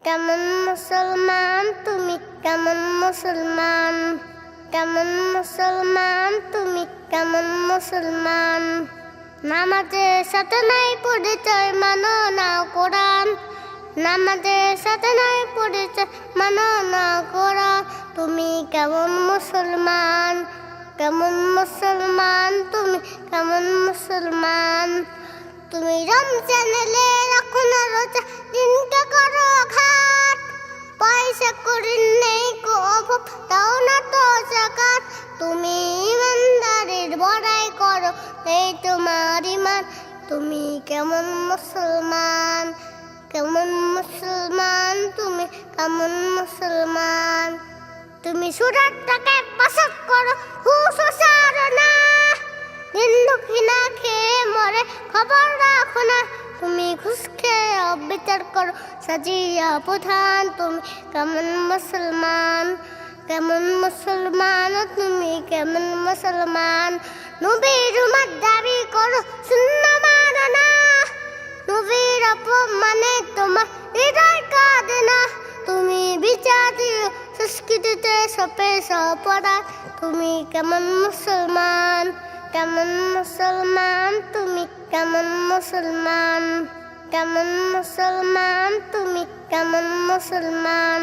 কেমন মুসলমান তুমি, কেমন মুসলমান, কেমন মুসলমান তুমি, কেমন মুসলমান। নামাজের সাথে নাই পরিচয়, মানো না কোরআন। নামাজের সাথে নাই পরিচয়, মানো না কোরআন। তুমি কেমন মুসলমান, কেমন মুসলমান তুমি, কেমন মুসলমান। তুমি রমজান এলে রাখো না রোজা, দিনকে করো ঘাট। পয়সা করি নেই কো অভাব, দাও না তো যাকাত। তুমি ইমানদারের বড়াই করো, এই তোমার ইমান। তুমি কেমন মুসলমান, কেমন মুসলমান তুমি, কেমন মুসলমান। তুমি সুরাটটাকে পাসাদ করো, ঘুষ ছাড়ো না। দিন দুঃখী না খেয়ে মরে, খবর রাখো না। তুমি ঘুষ খেয়ে অবিচার করো, সাজিয়া প্রধান। তুমি কেমন মুসলমান, কেমন মুসলমান তুমি, কেমন মুসলমান। নবীর উম্মত দাবি করো, সুন্নাহ মানো না। নবীর অপমানে তোমার হৃদয় কাঁদে না। তুমি বিচার দিও সংস্কৃতিতে সপে সপরা। তুমি কেমন মুসলমান, কেমন মুসলমান তুমি, কেমন মুসলমান, কেমন মুসলমান তুমি, কেমন মুসলমান।